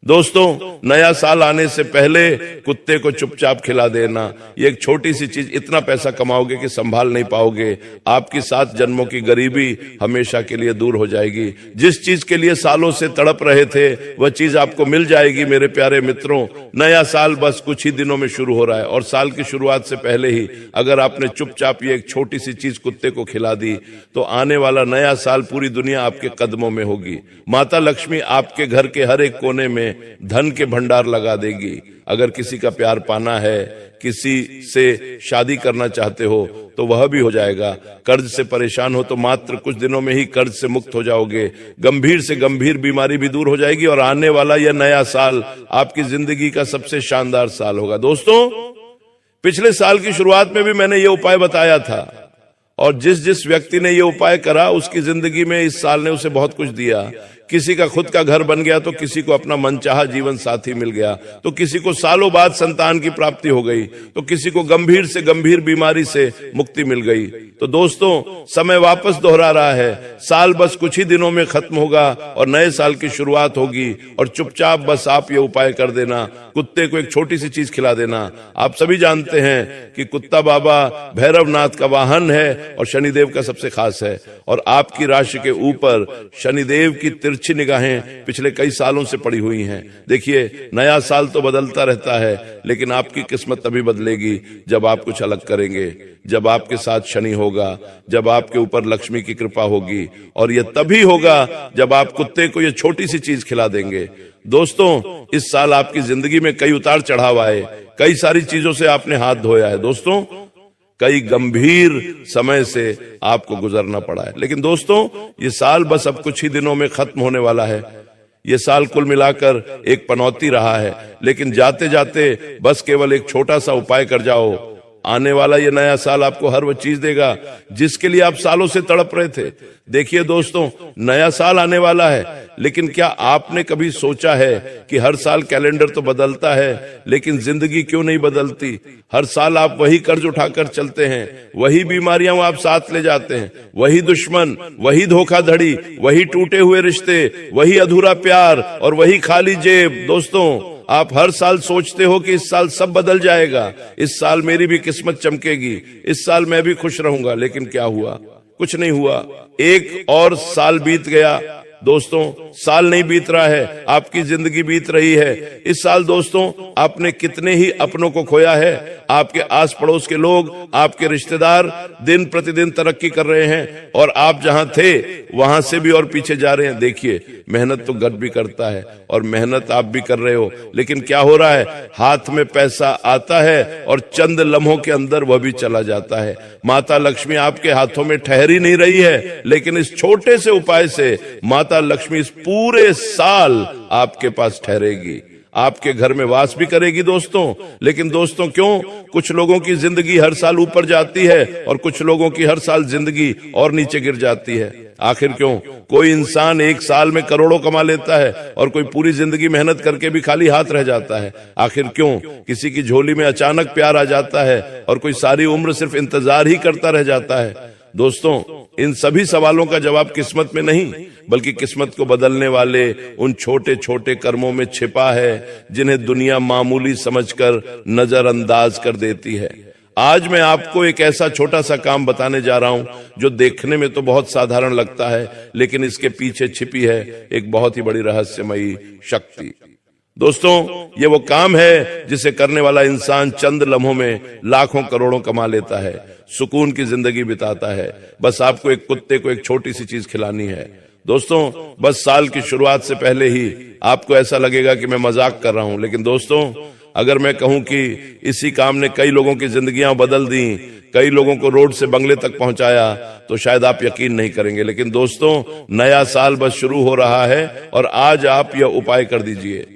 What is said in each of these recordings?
दोस्तों, नया साल आने से पहले कुत्ते को चुपचाप खिला देना, ये एक छोटी सी चीज, इतना पैसा कमाओगे कि संभाल नहीं पाओगे। आपकी 7 जन्मों की गरीबी हमेशा के लिए दूर हो जाएगी। जिस चीज के लिए सालों से तड़प रहे थे वह चीज आपको मिल जाएगी। मेरे प्यारे मित्रों, नया साल बस कुछ ही दिनों में शुरू हो रहा है और साल की शुरुआत से पहले ही अगर आपने चुपचाप ये एक छोटी सी चीज कुत्ते को खिला दी तो आने वाला नया साल पूरी दुनिया आपके कदमों में होगी। माता लक्ष्मी आपके घर के हर एक कोने में धन के भंडार लगा देगी। अगर किसी का प्यार पाना है, किसी से शादी करना चाहते हो तो वह भी हो जाएगा। कर्ज से परेशान हो तो मात्र कुछ दिनों में ही कर्ज से मुक्त हो जाओगे। गंभीर से गंभीर बीमारी भी दूर हो जाएगी और आने वाला यह नया साल आपकी जिंदगी का सबसे शानदार साल होगा। दोस्तों, पिछले साल की शुरुआत में भी मैंने ये उपाय बताया था और जिस जिस व्यक्ति ने ये उपाय करा उसकी जिंदगी में इस साल ने उसे बहुत कुछ दिया। किसी का खुद का घर बन गया तो किसी को अपना मनचाहा जीवन साथी मिल गया, तो किसी को सालों बाद संतान की प्राप्ति हो गई, तो किसी को गंभीर से गंभीर बीमारी से मुक्ति मिल गई। तो दोस्तों, समय वापस दोहरा रहा है। साल बस कुछ ही दिनों में खत्म होगा और नए साल की शुरुआत होगी और चुपचाप बस आप ये उपाय कर देना, कुत्ते को एक छोटी सी चीज खिला देना। आप सभी जानते हैं कि कुत्ता बाबा भैरवनाथ का वाहन है और शनिदेव का सबसे खास है और आपकी राशि के ऊपर शनिदेव की तिरछी निगाहें पिछले कई सालों से पड़ी हुई हैं। देखिए, नया साल तो बदलता रहता है लेकिन आपकी किस्मत तभी बदलेगी जब आप कुछ अलग करेंगे, जब आपके साथ शनि होगा, जब आपके ऊपर लक्ष्मी की कृपा होगी और यह तभी होगा जब आप कुत्ते को यह छोटी सी चीज खिला देंगे। दोस्तों, इस साल आपकी जिंदगी में कई उतार चढ़ाव आए, कई सारी चीजों से आपने हाथ धोया है। दोस्तों, कई गंभीर समय से आपको गुजरना पड़ा है, लेकिन दोस्तों ये साल बस अब कुछ ही दिनों में खत्म होने वाला है। ये साल कुल मिलाकर एक पनौती रहा है, लेकिन जाते जाते बस केवल एक छोटा सा उपाय कर जाओ। आने वाला ये नया साल आपको हर वह चीज देगा जिसके लिए आप सालों से तड़प रहे थे। देखिए दोस्तों, नया साल आने वाला है, लेकिन क्या आपने कभी सोचा है कि हर साल कैलेंडर तो बदलता है लेकिन जिंदगी क्यों नहीं बदलती? हर साल आप वही कर्ज उठाकर चलते हैं, वही बीमारियां आप साथ ले जाते हैं, वही दुश्मन, वही धोखाधड़ी, वही टूटे हुए रिश्ते, वही अधूरा प्यार और वही खाली जेब। दोस्तों, आप हर साल सोचते हो कि इस साल सब बदल जाएगा, इस साल मेरी भी किस्मत चमकेगी, इस साल मैं भी खुश रहूंगा, लेकिन क्या हुआ? कुछ नहीं हुआ। एक और साल बीत गया। दोस्तों, साल नहीं बीत रहा है, आपकी जिंदगी बीत रही है। इस साल दोस्तों आपने कितने ही अपनों को खोया है। आपके आस पड़ोस के लोग, आपके रिश्तेदार दिन प्रतिदिन तरक्की कर रहे हैं और आप जहां थे वहां से भी और पीछे जा रहे हैं। देखिए, मेहनत तो गट भी करता है और मेहनत आप भी कर रहे हो, लेकिन क्या हो रहा है? हाथ में पैसा आता है और चंद लम्हों के अंदर वह भी चला जाता है। माता लक्ष्मी आपके हाथों में ठहरी नहीं रही है, लेकिन इस छोटे से उपाय से माता लक्ष्मी इस पूरे साल आपके पास ठहरेगी, आपके घर में वास भी करेगी। दोस्तों, लेकिन दोस्तों क्यों कुछ लोगों की जिंदगी हर साल ऊपर जाती है और कुछ लोगों की हर साल जिंदगी और नीचे गिर जाती है? आखिर क्यों? कोई इंसान एक साल में करोड़ों कमा लेता है और कोई पूरी जिंदगी मेहनत करके भी खाली हाथ रह जाता है। आखिर क्यों? किसी की झोली में अचानक प्यार आ जाता है और कोई सारी उम्र सिर्फ इंतजार ही करता रह जाता है। दोस्तों, इन सभी सवालों का जवाब किस्मत में नहीं बल्कि किस्मत को बदलने वाले उन छोटे छोटे कर्मों में छिपा है जिन्हें दुनिया मामूली समझकर नजरअंदाज कर देती है। आज मैं आपको एक ऐसा छोटा सा काम बताने जा रहा हूं जो देखने में तो बहुत साधारण लगता है, लेकिन इसके पीछे छिपी है एक बहुत ही बड़ी रहस्यमयी शक्ति। दोस्तों, ये वो काम है जिसे करने वाला इंसान चंद लम्हों में लाखों करोड़ों कमा लेता है, सुकून की जिंदगी बिताता है। बस आपको एक कुत्ते को एक छोटी सी चीज खिलानी है। दोस्तों, बस साल की शुरुआत से पहले ही आपको ऐसा लगेगा कि मैं मजाक कर रहा हूं, लेकिन दोस्तों अगर मैं कहूं कि इसी काम ने कई लोगों की जिंदगियां बदल दी, कई लोगों को रोड से बंगले तक पहुंचाया, तो शायद आप यकीन नहीं करेंगे। लेकिन दोस्तों, नया साल बस शुरू हो रहा है और आज आप यह उपाय कर दीजिए।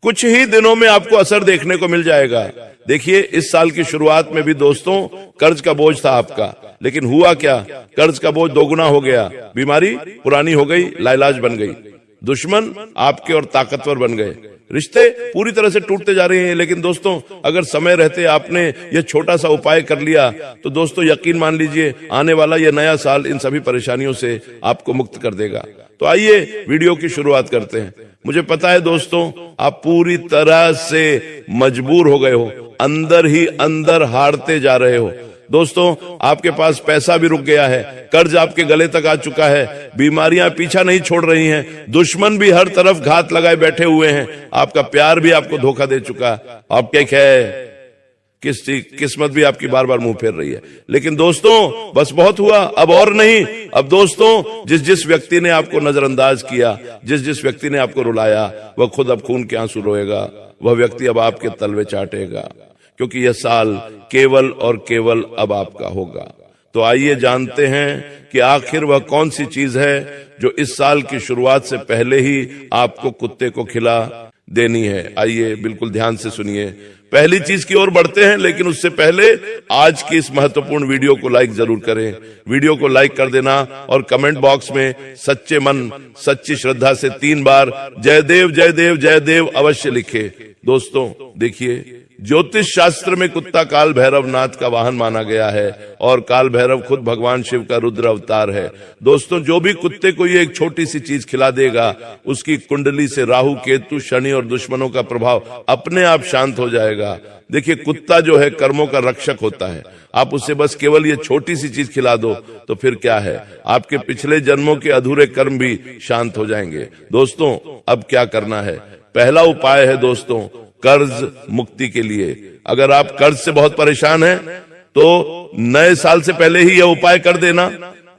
कुछ ही दिनों में आपको असर देखने को मिल जाएगा। देखिए, इस साल की शुरुआत में भी दोस्तों कर्ज का बोझ था आपका, लेकिन हुआ क्या? कर्ज का बोझ दोगुना हो गया, बीमारी पुरानी हो गई, लाइलाज बन गई, दुश्मन आपके और ताकतवर बन गए, रिश्ते पूरी तरह से टूटते जा रहे हैं। लेकिन दोस्तों, अगर समय रहते आपने यह छोटा सा उपाय कर लिया तो दोस्तों यकीन मान लीजिए आने वाला यह नया साल इन सभी परेशानियों से आपको मुक्त कर देगा। तो आइए वीडियो की शुरुआत करते हैं। मुझे पता है दोस्तों, आप पूरी तरह से मजबूर हो गए हो, अंदर ही अंदर हारते जा रहे हो। दोस्तों, आपके पास पैसा भी रुक गया है, कर्ज आपके गले तक आ चुका है, बीमारियां पीछा नहीं छोड़ रही हैं, दुश्मन भी हर तरफ घात लगाए बैठे हुए हैं, आपका प्यार भी आपको धोखा दे चुका है, आप क्या है किस्मत भी आपकी बार बार मुंह फेर रही है। लेकिन दोस्तों, बस बहुत हुआ, अब और नहीं। अब दोस्तों, जिस जिस व्यक्ति ने आपको नजरअंदाज किया, जिस जिस व्यक्ति ने आपको रुलाया, वह खुद अब खून के आंसू रोएगा, वह व्यक्ति अब आपके तलवे चाटेगा, क्योंकि यह साल केवल और केवल अब आपका होगा। तो आइए जानते हैं कि आखिर वह कौन सी चीज है जो इस साल की शुरुआत से पहले ही आपको कुत्ते को खिला देनी है। आइए बिल्कुल ध्यान से सुनिए। पहली चीज की ओर बढ़ते हैं, लेकिन उससे पहले आज की इस महत्वपूर्ण वीडियो को लाइक जरूर करें। वीडियो को लाइक कर देना और कमेंट बॉक्स में सच्चे मन सच्ची श्रद्धा से 3 बार जय देव जय देव जय देव अवश्य लिखे। दोस्तों देखिए, ज्योतिष शास्त्र में कुत्ता काल भैरव नाथ का वाहन माना गया है और काल भैरव खुद भगवान शिव का रुद्र अवतार है। दोस्तों, जो भी कुत्ते को ये एक छोटी सी चीज खिला देगा, उसकी कुंडली से राहु केतु शनि और दुश्मनों का प्रभाव अपने आप शांत हो जाएगा। देखिए, कुत्ता जो है कर्मों का रक्षक होता है। आप उसे बस केवल ये छोटी सी चीज खिला दो तो फिर क्या है, आपके पिछले जन्मों के अधूरे कर्म भी शांत हो जाएंगे। दोस्तों, अब क्या करना है? पहला उपाय है दोस्तों, कर्ज मुक्ति के लिए। अगर आप कर्ज से बहुत परेशान हैं तो नए साल से पहले ही यह उपाय कर देना।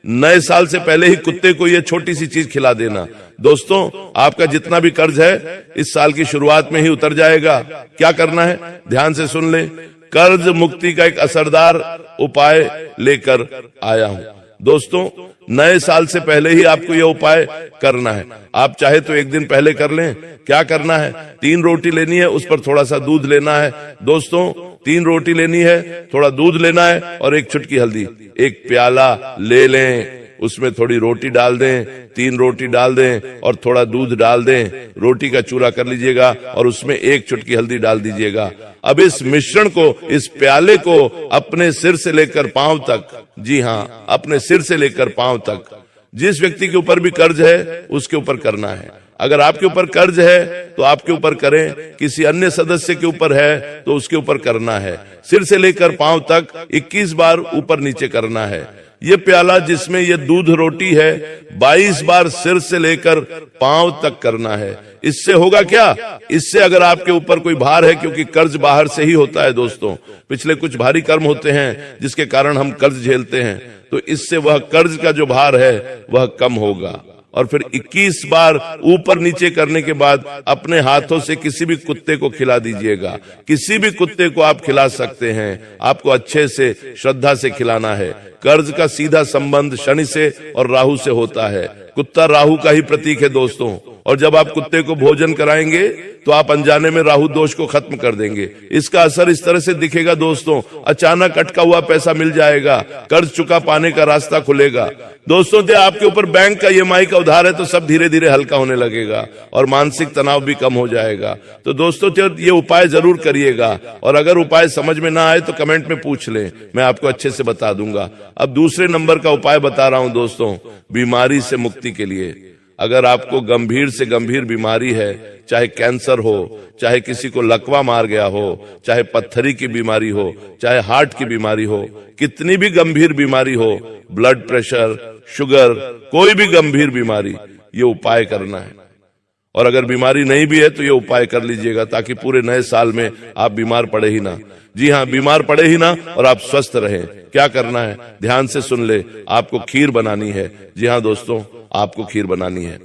नए साल से पहले ही कुत्ते को यह छोटी सी चीज खिला देना। दोस्तों, आपका जितना भी कर्ज है इस साल की शुरुआत में ही उतर जाएगा। क्या करना है, ध्यान से सुन ले। कर्ज मुक्ति का एक असरदार उपाय लेकर आया हूं। दोस्तों, नए साल से पहले ही आपको यह उपाय करना है। आप चाहे तो एक दिन पहले कर लें। क्या करना है? 3 रोटी लेनी है, उस पर थोड़ा सा दूध लेना है। दोस्तों, 3 रोटी लेनी है, थोड़ा दूध लेना है और 1 चुटकी हल्दी। 1 प्याला ले लें, उसमें थोड़ी रोटी डाल दें, 3 रोटी डाल दें और थोड़ा दूध डाल दें। रोटी का चूरा कर लीजिएगा और उसमें 1 चुटकी हल्दी डाल दीजिएगा। अब इस मिश्रण को, इस प्याले को अपने सिर से लेकर पांव तक, जी हाँ, अपने सिर से लेकर पांव तक, जिस व्यक्ति के ऊपर भी कर्ज है उसके ऊपर करना है। अगर आपके ऊपर कर्ज है तो आपके ऊपर करें, किसी अन्य सदस्य के ऊपर है तो उसके ऊपर करना है। सिर से लेकर पांव तक 21 बार ऊपर नीचे करना है। ये प्याला जिसमें ये दूध रोटी है 22 बार सिर से लेकर पांव तक करना है। इससे होगा क्या? इससे अगर आपके ऊपर कोई भार है, क्योंकि कर्ज बाहर से ही होता है दोस्तों, पिछले कुछ भारी कर्म होते हैं जिसके कारण हम कर्ज झेलते हैं, तो इससे वह कर्ज का जो भार है वह कम होगा। और फिर 21 बार ऊपर नीचे करने के बाद अपने हाथों से किसी भी कुत्ते को खिला दीजिएगा। किसी भी कुत्ते को आप खिला सकते हैं, आपको अच्छे से श्रद्धा से खिलाना है। कर्ज का सीधा संबंध शनि से और राहु से होता है। कुत्ता राहु का ही प्रतीक है दोस्तों, और जब आप कुत्ते को भोजन कराएंगे तो आप अनजाने में राहु दोष को खत्म कर देंगे। इसका असर इस तरह से दिखेगा दोस्तों, अचानक अटका हुआ पैसा मिल जाएगा, कर्ज चुका पाने का रास्ता खुलेगा। दोस्तों, जो आपके ऊपर बैंक का EMI का उधार है तो सब धीरे धीरे हल्का होने लगेगा और मानसिक तनाव भी कम हो जाएगा। तो दोस्तों, ये उपाय जरूर करिएगा, और अगर उपाय समझ में ना आए तो कमेंट में पूछ लें, मैं आपको अच्छे से बता दूंगा। अब दूसरे नंबर का उपाय बता रहा हूं दोस्तों, बीमारी से मुक्ति के लिए। अगर आपको गंभीर से गंभीर बीमारी है, चाहे कैंसर हो, चाहे किसी को लकवा मार गया हो, चाहे पत्थरी की बीमारी हो, चाहे हार्ट की बीमारी हो, कितनी भी गंभीर बीमारी हो, ब्लड प्रेशर, शुगर, कोई भी गंभीर बीमारी, ये उपाय करना है। और अगर बीमारी नहीं भी है तो ये उपाय कर लीजिएगा, ताकि पूरे नए साल में आप बीमार पड़े ही ना। जी हाँ, बीमार पड़े ही ना और आप स्वस्थ रहें। क्या करना है, ध्यान से सुन ले। आपको खीर बनानी है। जी हाँ दोस्तों, आपको खीर बनानी है,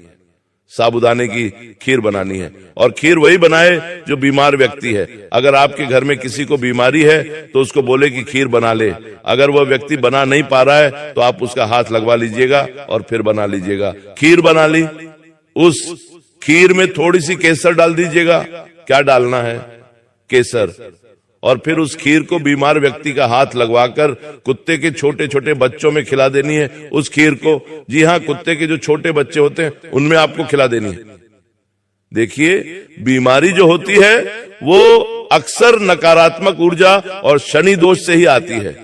साबूदाने की खीर बनानी है। और खीर वही बनाए जो बीमार व्यक्ति है। अगर आपके घर में किसी को बीमारी है तो उसको बोले कि खीर बना ले। अगर वह व्यक्ति बना नहीं पा रहा है तो आप उसका हाथ लगवा लीजिएगा और फिर बना लीजिएगा। खीर बना ली, उस खीर में थोड़ी सी केसर डाल दीजिएगा। क्या डालना है? केसर। और फिर उस खीर को बीमार व्यक्ति का हाथ लगवाकर कुत्ते के छोटे छोटे बच्चों में खिला देनी है। उस खीर को, जी हाँ, कुत्ते के जो छोटे बच्चे होते हैं उनमें आपको खिला देनी है। देखिए, बीमारी जो होती है वो अक्सर नकारात्मक ऊर्जा और शनि दोष से ही आती है।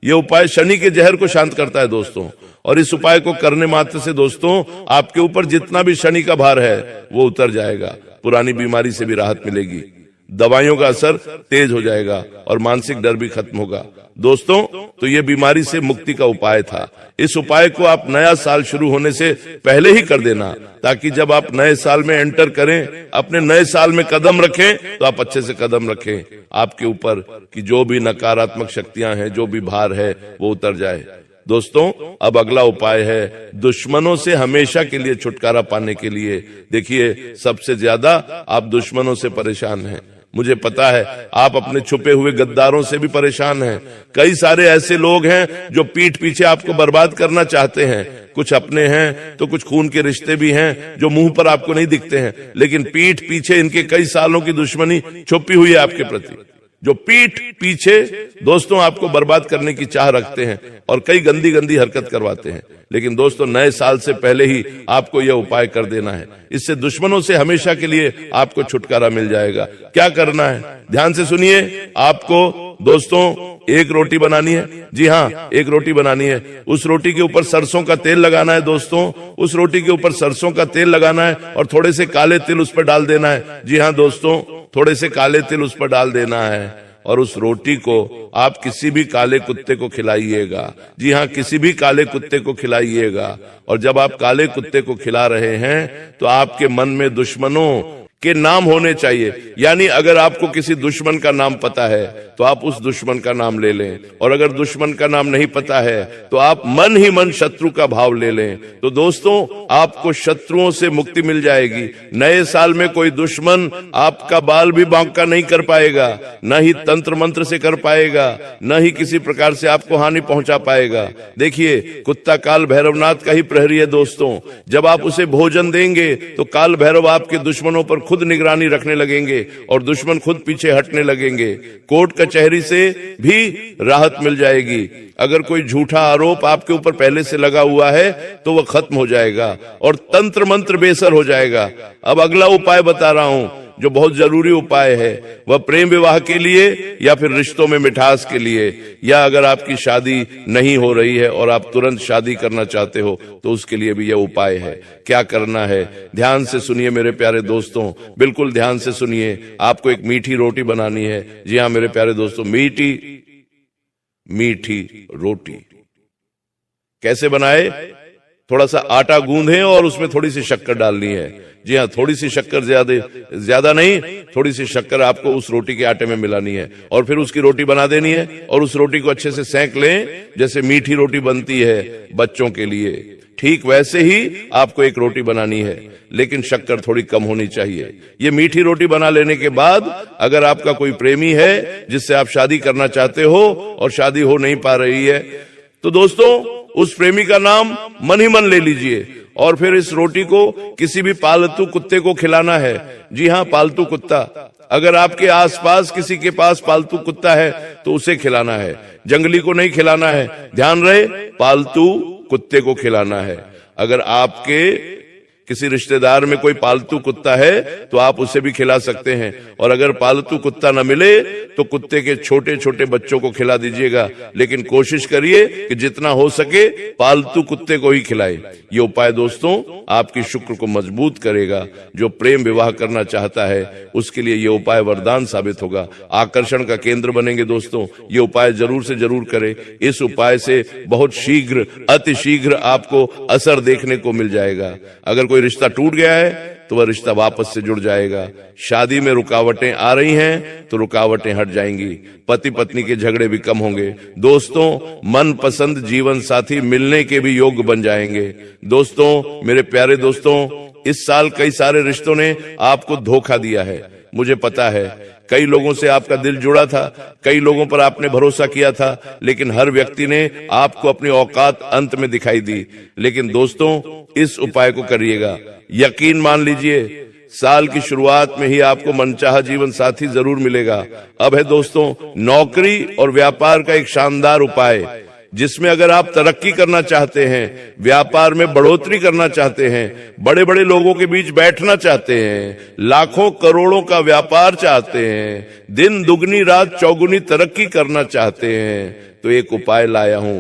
ये उपाय शनि के जहर को शांत करता है दोस्तों, और इस उपाय को करने मात्र से दोस्तों आपके ऊपर जितना भी शनि का भार है वो उतर जाएगा, पुरानी बीमारी से भी राहत मिलेगी, दवाइयों का असर तेज हो जाएगा और मानसिक डर भी खत्म होगा। दोस्तों तो ये बीमारी से मुक्ति का उपाय था। इस उपाय को आप नया साल शुरू होने से पहले ही कर देना, ताकि जब आप नए साल में एंटर करें, अपने नए साल में कदम रखें, तो आप अच्छे से कदम रखें, आपके ऊपर की जो भी नकारात्मक शक्तियां हैं, जो भी भार है वो उतर जाए। दोस्तों अब अगला उपाय है दुश्मनों से हमेशा के लिए छुटकारा पाने के लिए। देखिए सबसे ज्यादा आप दुश्मनों से परेशान हैं, मुझे पता है आप अपने छुपे हुए गद्दारों से भी परेशान हैं। कई सारे ऐसे लोग हैं जो पीठ पीछे आपको बर्बाद करना चाहते हैं, कुछ अपने हैं तो कुछ खून के रिश्ते भी हैं जो मुंह पर आपको नहीं दिखते हैं, लेकिन पीठ पीछे इनके कई सालों की दुश्मनी छुपी हुई है आपके प्रति, जो पीठ पीछे दोस्तों आपको बर्बाद करने की चाह रखते हैं और कई गंदी गंदी हरकत करवाते हैं। लेकिन दोस्तों नए साल से पहले ही आपको यह उपाय कर देना है, इससे दुश्मनों से हमेशा के लिए आपको छुटकारा मिल जाएगा। क्या करना है ध्यान से सुनिए। आपको दोस्तों एक रोटी बनानी है, जी हाँ एक रोटी बनानी है। उस रोटी के ऊपर सरसों का तेल लगाना है दोस्तों, उस रोटी के ऊपर सरसों का तेल लगाना है और थोड़े से काले तिल उस पर डाल देना है। जी हाँ दोस्तों थोड़े से काले तिल उस पर डाल देना है और उस रोटी को आप किसी भी काले कुत्ते को खिलाइएगा। जी हाँ किसी भी काले कुत्ते को खिलाइएगा। और जब आप काले कुत्ते को खिला रहे हैं तो आपके मन में दुश्मनों के नाम होने चाहिए, यानी अगर आपको किसी दुश्मन का नाम पता है तो आप उस दुश्मन का नाम ले लें, और अगर दुश्मन का नाम नहीं पता है तो आप मन ही मन शत्रु का भाव ले लें। तो दोस्तों आपको शत्रुओं से मुक्ति मिल जाएगी। नए साल में कोई दुश्मन आपका बाल भी बांका नहीं कर पाएगा, न ही तंत्र मंत्र से कर पाएगा, न ही किसी प्रकार से आपको हानि पहुंचा पाएगा। देखिए कुत्ता काल भैरवनाथ का ही प्रहरी है दोस्तों, जब आप उसे भोजन देंगे तो काल भैरव आपके दुश्मनों पर खुद निगरानी रखने लगेंगे और दुश्मन खुद पीछे हटने लगेंगे। कोर्ट कचहरी से भी राहत मिल जाएगी। अगर कोई झूठा आरोप आपके ऊपर पहले से लगा हुआ है तो वह खत्म हो जाएगा और तंत्र मंत्र बेसर हो जाएगा। अब अगला उपाय बता रहा हूं जो बहुत जरूरी उपाय है, वह प्रेम विवाह के लिए या फिर रिश्तों में मिठास के लिए, या अगर आपकी शादी नहीं हो रही है और आप तुरंत शादी करना चाहते हो तो उसके लिए भी यह उपाय है। क्या करना है ध्यान से सुनिए मेरे प्यारे दोस्तों, बिल्कुल ध्यान से सुनिए। आपको एक मीठी रोटी बनानी है। जी हाँ मेरे प्यारे दोस्तों, मीठी रोटी कैसे बनाए? थोड़ा सा आटा गूंधे और उसमें थोड़ी सी शक्कर डालनी है। जी हाँ थोड़ी सी शक्कर, ज्यादा नहीं, थोड़ी सी शक्कर आपको उस रोटी के आटे में मिलानी है और फिर उसकी रोटी बना देनी है और उस रोटी को अच्छे से सेंक लें जैसे मीठी रोटी बनती है बच्चों के लिए। ठीक वैसे ही आपको एक रोटी बनानी है, लेकिन शक्कर थोड़ी कम होनी चाहिए। ये मीठी रोटी बना लेने के बाद अगर आपका कोई प्रेमी है जिससे आप शादी करना चाहते हो और शादी हो नहीं पा रही है तो दोस्तों उस प्रेमी का नाम मन ही मन ले लीजिए और फिर इस रोटी को किसी भी पालतू कुत्ते को खिलाना है। जी हाँ पालतू कुत्ता, अगर आपके आसपास किसी के पास पालतू कुत्ता है तो उसे खिलाना है, जंगली को नहीं खिलाना है। ध्यान रहे पालतू कुत्ते को खिलाना है। अगर आपके किसी रिश्तेदार में कोई पालतू कुत्ता है तो आप उसे भी खिला सकते हैं, और अगर पालतू कुत्ता न मिले तो कुत्ते के छोटे छोटे बच्चों को खिला दीजिएगा, लेकिन कोशिश करिए कि जितना हो सके पालतू कुत्ते को ही खिलाए। ये उपाय दोस्तों आपकी शुक्र को मजबूत करेगा। जो प्रेम विवाह करना चाहता है उसके लिए ये उपाय वरदान साबित होगा, आकर्षण का केंद्र बनेंगे। दोस्तों ये उपाय जरूर से जरूर करें। इस उपाय से बहुत शीघ्र, अति शीघ्र आपको असर देखने को मिल जाएगा। अगर कोई रिश्ता टूट गया है तो वह रिश्ता वापस से जुड़ जाएगा। शादी में रुकावटें आ रही हैं तो रुकावटें हट जाएंगी। पति पत्नी के झगड़े भी कम होंगे। दोस्तों मनपसंद जीवन साथी मिलने के भी योग बन जाएंगे। दोस्तों मेरे प्यारे दोस्तों, इस साल कई सारे रिश्तों ने आपको धोखा दिया है, मुझे पता है। कई लोगों से आपका दिल जुड़ा था, कई लोगों पर आपने भरोसा किया था, लेकिन हर व्यक्ति ने आपको अपनी औकात अंत में दिखाई दी। लेकिन दोस्तों इस उपाय को करिएगा, यकीन मान लीजिए साल की शुरुआत में ही आपको मनचाहा जीवन साथी जरूर मिलेगा। अब है दोस्तों नौकरी और व्यापार का एक शानदार उपाय। जिसमें अगर आप तरक्की करना चाहते हैं, व्यापार में बढ़ोतरी करना चाहते हैं, बड़े बड़े लोगों के बीच बैठना चाहते हैं, लाखों करोड़ों का व्यापार चाहते हैं, दिन दुगनी रात चौगुनी तरक्की करना चाहते हैं, तो एक उपाय लाया हूं।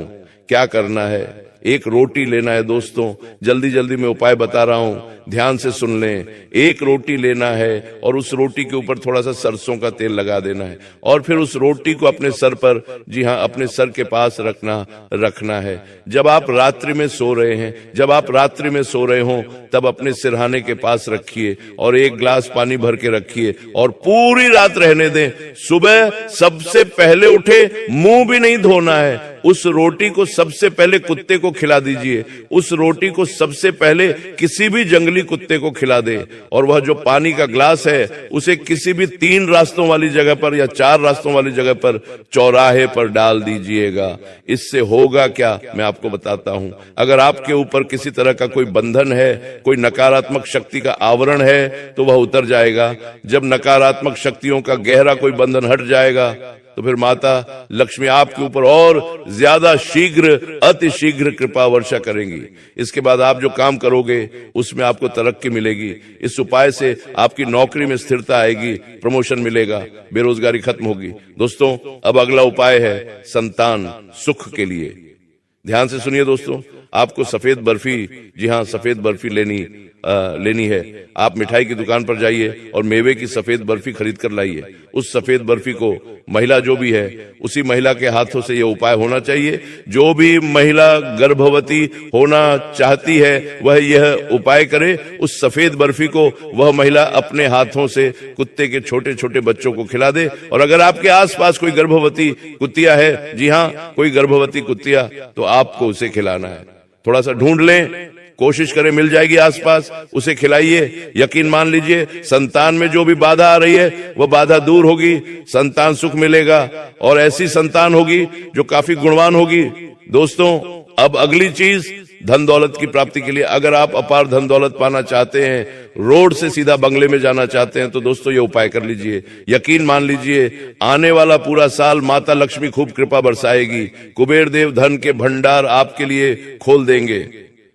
क्या करना है? एक रोटी लेना है दोस्तों। जल्दी जल्दी मैं उपाय बता रहा हूं, ध्यान से सुन लें। एक रोटी लेना है और उस रोटी के ऊपर थोड़ा सा सरसों का तेल लगा देना है और फिर उस रोटी को अपने सर पर, जी हाँ, अपने सर के पास रखना है। जब आप रात्रि में सो रहे हैं, जब आप रात्रि में सो रहे हो, तब अपने सिरहाने के पास रखिए और एक गिलास पानी भर के रखिए और पूरी रात रहने दें। सुबह सबसे पहले उठे, मुंह भी नहीं धोना है, उस रोटी को सबसे पहले कुत्ते को खिला दीजिए। उस रोटी को सबसे पहले किसी भी जंगली कुत्ते को खिला दे और वह जो पानी का ग्लास है उसे किसी भी 3 रास्तों वाली जगह पर या 4 रास्तों वाली जगह पर चौराहे पर डाल दीजिएगा। इससे होगा क्या, मैं आपको बताता हूं। अगर आपके ऊपर किसी तरह का कोई बंधन है, कोई नकारात्मक शक्ति का आवरण है, तो वह उतर जाएगा। जब नकारात्मक शक्तियों का गहरा कोई बंधन हट जाएगा तो फिर माता लक्ष्मी आपके ऊपर और ज्यादा शीघ्र, अति शीघ्र कृपा वर्षा करेंगी। इसके बाद आप जो काम करोगे उसमें आपको तरक्की मिलेगी। इस उपाय से आपकी नौकरी में स्थिरता आएगी, प्रमोशन मिलेगा, बेरोजगारी खत्म होगी। दोस्तों, अब अगला उपाय है संतान सुख के लिए। ध्यान से सुनिए दोस्तों, आपको सफेद बर्फी, जी हाँ, सफेद बर्फी लेनी है। आप मिठाई की दुकान पर जाइए और मेवे की सफेद बर्फी खरीद कर लाइए। उस सफेद बर्फी को महिला जो भी है, उसी महिला के हाथों से यह उपाय होना चाहिए। जो भी महिला गर्भवती होना चाहती है वह यह उपाय करे। उस सफेद बर्फी को वह महिला अपने हाथों से कुत्ते के छोटे छोटे बच्चों को खिला दे। और अगर आपके आसपास कोई गर्भवती कुत्तिया है, जी हाँ, कोई गर्भवती कुत्तिया, तो आपको उसे खिलाना है। थोड़ा सा ढूंढ लें, कोशिश करें, मिल जाएगी आसपास, उसे खिलाइए। यकीन मान लीजिए, संतान में जो भी बाधा आ रही है वह बाधा दूर होगी, संतान सुख मिलेगा और ऐसी संतान होगी जो काफी गुणवान होगी। दोस्तों, अब अगली चीज, धन दौलत की प्राप्ति के लिए अगर आप अपार धन दौलत पाना चाहते हैं, रोड से सीधा बंगले में जाना चाहते हैं, तो दोस्तों ये उपाय कर लीजिए। यकीन मान लीजिए, आने वाला पूरा साल माता लक्ष्मी खूब कृपा बरसाएगी, कुबेर देव धन के भंडार आपके लिए खोल देंगे।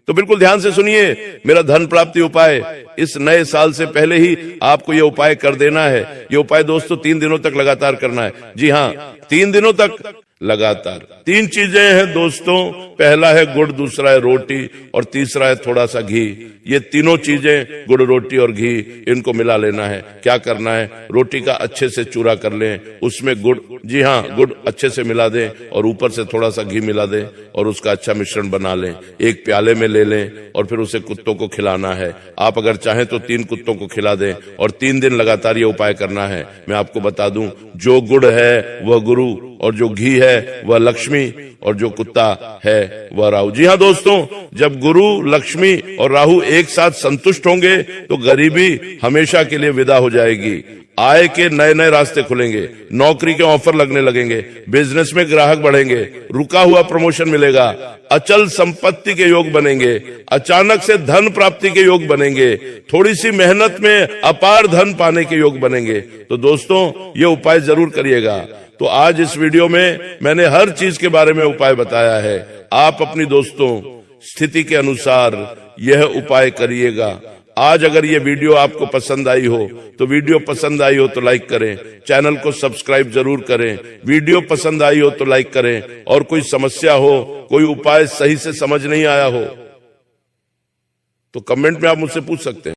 तो बिल्कुल ध्यान से सुनिए मेरा धन प्राप्ति उपाय। इस नए साल से पहले ही आपको ये उपाय कर देना है। ये उपाय दोस्तों 3 दिनों तक लगातार करना है। जी हाँ, 3 दिनों तक लगातार। 3 चीजें हैं दोस्तों, पहला है गुड़, दूसरा है रोटी और तीसरा है थोड़ा सा घी। ये तीनों चीजें, गुड़, रोटी और घी, इनको मिला लेना है। क्या करना है? रोटी का अच्छे से चूरा कर लें, उसमें गुड़, जी हाँ, गुड़ अच्छे से मिला दें और ऊपर से थोड़ा सा घी मिला दें और उसका अच्छा मिश्रण बना लें। एक प्याले में ले लें और फिर उसे कुत्तों को खिलाना है। आप अगर चाहें तो 3 कुत्तों को खिला दें और 3 दिन लगातार ये उपाय करना है। मैं आपको बता दूं, जो गुड़ है वह गुरु और जो घी है वह लक्ष्मी और जो कुत्ता है वह राहु। जी हाँ दोस्तों, जब गुरु, लक्ष्मी और राहु एक साथ संतुष्ट होंगे तो गरीबी हमेशा के लिए विदा हो जाएगी। आय के नए नए रास्ते खुलेंगे, नौकरी के ऑफर लगने लगेंगे, बिजनेस में ग्राहक बढ़ेंगे, रुका हुआ प्रमोशन मिलेगा, अचल संपत्ति के योग बनेंगे, अचानक से धन प्राप्ति के योग बनेंगे, थोड़ी सी मेहनत में अपार धन पाने के योग बनेंगे। तो दोस्तों, ये उपाय जरूर करिएगा। तो आज इस वीडियो में मैंने हर चीज के बारे में उपाय बताया है। आप अपनी दोस्तों स्थिति के अनुसार यह उपाय करिएगा। आज अगर ये वीडियो आपको पसंद आई हो तो वीडियो पसंद आई हो तो लाइक करें, चैनल को सब्सक्राइब जरूर करें। वीडियो पसंद आई हो तो लाइक करें और कोई समस्या हो, कोई उपाय सही से समझ नहीं आया हो तो कमेंट में आप मुझसे पूछ सकते हैं।